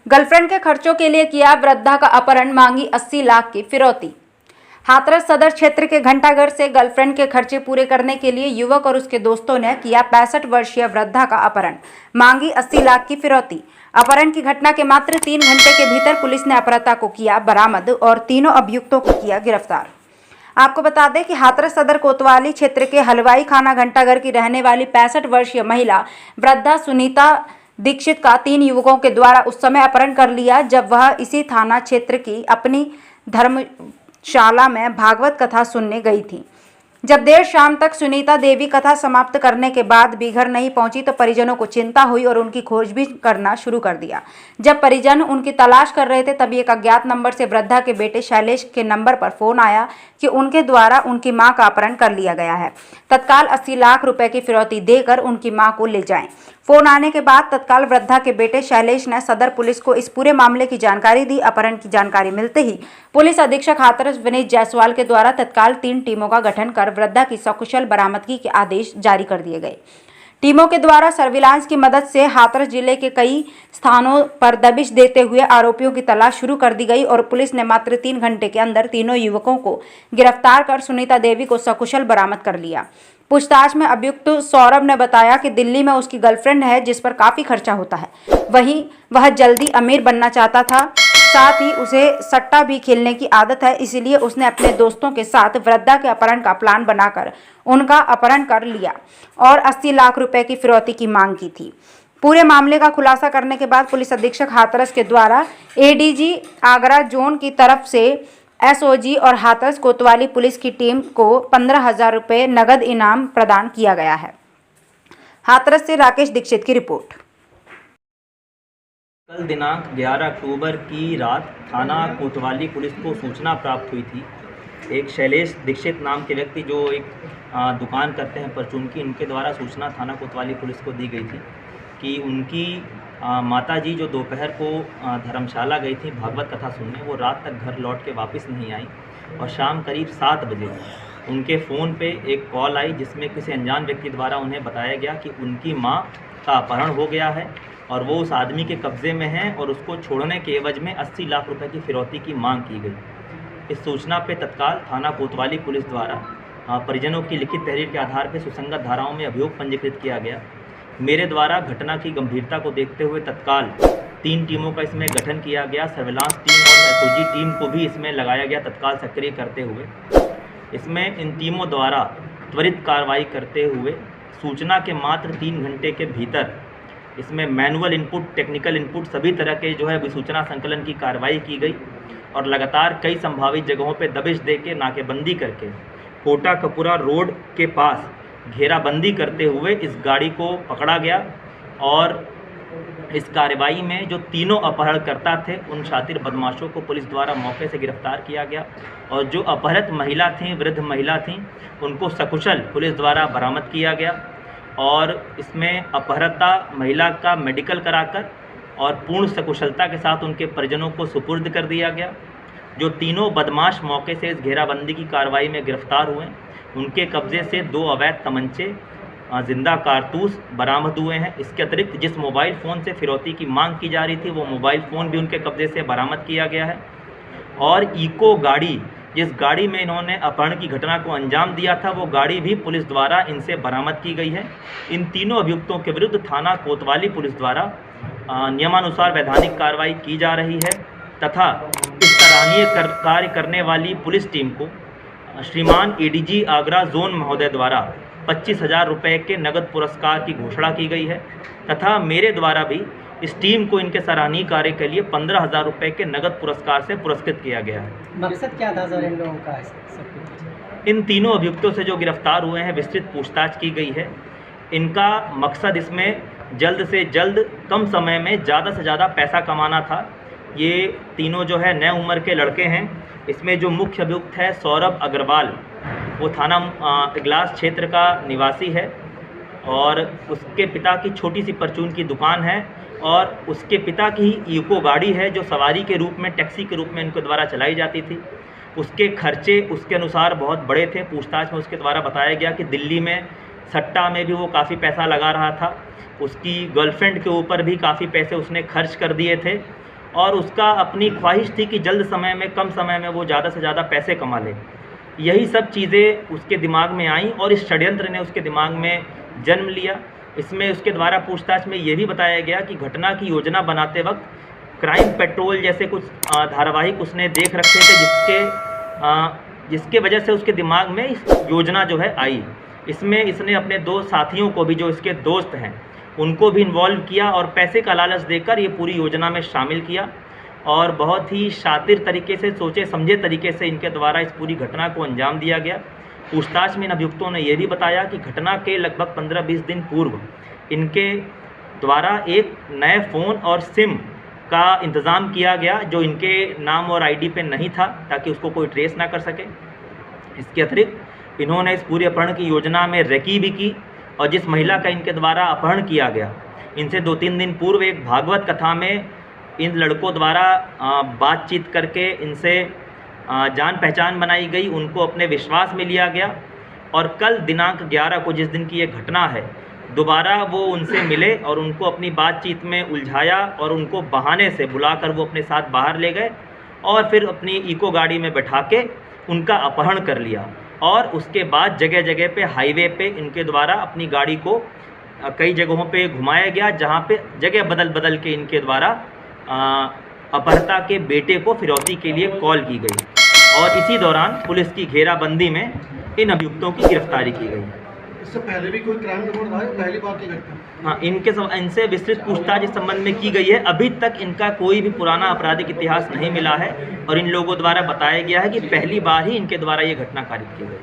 Girlfriend के खर्चों के लिए किया वृद्धा का अपहरण, मांगी 80 लाख की फिरौती। हाथरस सदर क्षेत्र के घंटाघर से गर्लफ्रेंड के खर्चे पूरे करने के लिए युवक और उसके दोस्तों ने किया 65 वर्षीय वृद्धा का अपहरण, मांगी 80 लाख की फिरौती। अपहरण की घटना के मात्र 3 घंटे के भीतर पुलिस ने अपहृता को किया बरामद और तीनों अभियुक्तों को किया गिरफ्तार। आपको बता दें कि हाथरस सदर कोतवाली क्षेत्र के हलवाई खाना घंटाघर की रहने वाली 65 वर्षीय महिला वृद्धा सुनीता दीक्षित का 3 युवकों के द्वारा उस समय अपहरण कर लिया जब वह इसी थाना क्षेत्र की अपनी धर्मशाला में भागवत कथा सुनने गई थी। जब देर शाम तक सुनीता देवी कथा समाप्त करने के बाद भी घर नहीं पहुंची तो परिजनों को चिंता हुई और उनकी खोजबीन करना शुरू कर दिया। जब परिजन उनकी तलाश कर रहे थे तभी एक अज्ञात नंबर से वृद्धा के बेटे शैलेश के नंबर पर फोन आया कि उनके द्वारा उनकी मां का अपहरण कर लिया गया है। तत्काल 80 लाख रुपए की फिरौती देकर उनकी मां को ले जाएं। फोन आने के बाद तत्काल वृद्धा के बेटे शैलेश ने सदर पुलिस को इस पूरे मामले की जानकारी दी। अपहरण की जानकारी मिलते ही पुलिस अधीक्षक हाथरस विनीत जायसवाल के द्वारा तत्काल 3 टीमों का गठन कर वृद्धा की सकुशल बरामदगी के आदेश जारी कर दिए गए। टीमों के द्वारा सर्विलांस की मदद से हाथरस जिले के कई स्थानों पर दबिश देते हुए आरोपियों की तलाश शुरू कर दी गई और पुलिस ने मात्र 3 घंटे के अंदर तीनों युवकों को गिरफ्तार कर सुनीता देवी को सकुशल बरामद कर लिया। पूछताछ में अभियुक्त सौरभ ने बताया कि दिल्ली में उसकी गर्लफ्रेंड है जिस पर काफी खर्चा होता है, वहीं वह जल्दी अमीर बनना चाहता था, साथ ही उसे सट्टा भी खेलने की आदत है, इसलिए उसने अपने दोस्तों के साथ वृद्धा के अपहरण का प्लान बनाकर उनका अपहरण कर लिया और 80 लाख रुपए की फिरौती की मांग की थी। पूरे मामले का खुलासा करने के बाद पुलिस अधीक्षक हाथरस के द्वारा एडीजी आगरा जोन की तरफ से एसओजी और हाथरस कोतवाली पुलिस की टीम को 15,000 रुपये नगद इनाम प्रदान किया गया है। हाथरस से राकेश दीक्षित की रिपोर्ट। कल दिनांक 11 अक्टूबर की रात थाना कोतवाली पुलिस को सूचना प्राप्त हुई थी। एक शैलेश दीक्षित नाम के व्यक्ति जो एक दुकान करते हैं परचून की, इनके द्वारा सूचना थाना कोतवाली पुलिस को दी गई थी कि उनकी माताजी जो दोपहर को धर्मशाला गई थी भागवत कथा सुनने, वो रात तक घर लौट के वापस नहीं आई और शाम करीब 7 बजे उनके फ़ोन पे एक कॉल आई जिसमें किसी अनजान व्यक्ति द्वारा उन्हें बताया गया कि उनकी मां का अपहरण हो गया है और वो उस आदमी के कब्ज़े में है और उसको छोड़ने के एवज में 80 लाख रुपए की फिरौती की मांग की गई। इस सूचना पे तत्काल थाना कोतवाली पुलिस द्वारा परिजनों की लिखित तहरीर के आधार पर सुसंगत धाराओं में अभियोग पंजीकृत किया गया। मेरे द्वारा घटना की गंभीरता को देखते हुए तत्काल 3 टीमों का इसमें गठन किया गया। सर्विलांस टीम और एसओजी टीम को भी इसमें लगाया गया तत्काल सक्रिय करते हुए। इसमें इन टीमों द्वारा त्वरित कार्रवाई करते हुए सूचना के मात्र 3 घंटे के भीतर इसमें मैनुअल इनपुट, टेक्निकल इनपुट सभी तरह के जो है विसूचना संकलन की कार्रवाई की गई और लगातार कई संभावित जगहों पर दबिश दे के नाकेबंदी करके कोटा कपूरा रोड के पास घेराबंदी करते हुए इस गाड़ी को पकड़ा गया और इस कार्रवाई में जो तीनों अपहरणकर्ता थे उन शातिर बदमाशों को पुलिस द्वारा मौके से गिरफ्तार किया गया और जो अपहृत महिला थीं, वृद्ध महिला थीं, उनको सकुशल पुलिस द्वारा बरामद किया गया और इसमें अपहृता महिला का मेडिकल कराकर और पूर्ण सकुशलता के साथ उनके परिजनों को सुपुर्द कर दिया गया। जो तीनों बदमाश मौके से इस घेराबंदी की कार्रवाई में गिरफ्तार हुए, उनके कब्जे से 2 अवैध तमंचे, जिंदा कारतूस बरामद हुए हैं। इसके अतिरिक्त जिस मोबाइल फ़ोन से फिरौती की मांग की जा रही थी वो मोबाइल फ़ोन भी उनके कब्जे से बरामद किया गया है और इको गाड़ी, जिस गाड़ी में इन्होंने अपहरण की घटना को अंजाम दिया था, वो गाड़ी भी पुलिस द्वारा इनसे बरामद की गई है। इन तीनों अभियुक्तों के विरुद्ध थाना कोतवाली पुलिस द्वारा नियमानुसार वैधानिक कार्रवाई की जा रही है तथा इस सराहनीय कार्य करने वाली पुलिस टीम को श्रीमान एडीजी आगरा जोन महोदय द्वारा 25,000 रुपये के नगद पुरस्कार की घोषणा की गई है तथा मेरे द्वारा भी इस टीम को इनके सराहनीय कार्य के लिए 15,000 रुपये के नगद पुरस्कार से पुरस्कृत किया गया है। मकसद क्या था सर इन लोगों का? इन तीनों अभियुक्तों से जो गिरफ्तार हुए हैं विस्तृत पूछताछ की गई है। इनका मकसद इसमें जल्द से जल्द कम समय में ज़्यादा से ज़्यादा पैसा कमाना था। ये तीनों जो है नए उम्र के लड़के हैं। इसमें जो मुख्य अभियुक्त है सौरभ अग्रवाल, वो थाना इगलास क्षेत्र का निवासी है और उसके पिता की छोटी सी परचून की दुकान है और उसके पिता की इको गाड़ी है जो सवारी के रूप में, टैक्सी के रूप में इनके द्वारा चलाई जाती थी। उसके खर्चे उसके अनुसार बहुत बड़े थे। पूछताछ में उसके द्वारा बताया गया कि दिल्ली में सट्टा में भी वो काफ़ी पैसा लगा रहा था। उसकी गर्लफ्रेंड के ऊपर भी काफ़ी पैसे उसने खर्च कर दिए थे और उसका अपनी ख्वाहिश थी कि जल्द समय में, कम समय में वो ज़्यादा से ज़्यादा पैसे कमा ले। यही सब चीज़ें उसके दिमाग में आईं और इस षड्यंत्र ने उसके दिमाग में जन्म लिया। इसमें उसके द्वारा पूछताछ में ये भी बताया गया कि घटना की योजना बनाते वक्त क्राइम पेट्रोल जैसे कुछ धारावाहिक उसने देख रखे थे, जिसके वजह से उसके दिमाग में इस योजना जो है आई। इसमें इसने अपने 2 साथियों को भी, जो इसके दोस्त हैं, उनको भी इन्वॉल्व किया और पैसे का लालच देकर ये पूरी योजना में शामिल किया और बहुत ही शातिर तरीके से, सोचे समझे तरीके से इनके द्वारा इस पूरी घटना को अंजाम दिया गया। पूछताछ में इन अभियुक्तों ने यह भी बताया कि घटना के लगभग 15-20 दिन पूर्व इनके द्वारा एक नए फ़ोन और सिम का इंतज़ाम किया गया, जो इनके नाम और आईडी पे नहीं था, ताकि उसको कोई ट्रेस ना कर सके। इसके अतिरिक्त इन्होंने इस पूरे अपहरण की योजना में रेकी भी की और जिस महिला का इनके द्वारा अपहरण किया गया, इनसे 2-3 दिन पूर्व एक भागवत कथा में इन लड़कों द्वारा बातचीत करके इनसे जान पहचान बनाई गई, उनको अपने विश्वास में लिया गया और कल दिनांक 11 को, जिस दिन की ये घटना है, दोबारा वो उनसे मिले और उनको अपनी बातचीत में उलझाया और उनको बहाने से बुलाकर वो अपने साथ बाहर ले गए और फिर अपनी इको गाड़ी में बैठा के उनका अपहरण कर लिया। और उसके बाद जगह जगह पे, हाईवे पे इनके द्वारा अपनी गाड़ी को कई जगहों पे घुमाया गया, जहाँ पे जगह बदल बदल के इनके द्वारा अपहर्ता के बेटे को फिरौती के लिए कॉल की गई और इसी दौरान पुलिस की घेराबंदी में इन अभियुक्तों की गिरफ्तारी की गई। इससे पहले भी कोई क्राइम रिकॉर्ड था, पहली बार की घटना? हाँ, इनसे विस्तृत पूछताछ इस संबंध में की गई है। अभी तक इनका कोई भी पुराना आपराधिक इतिहास नहीं मिला है और इन लोगों द्वारा बताया गया है कि पहली बार ही इनके द्वारा ये घटना कारित की गई।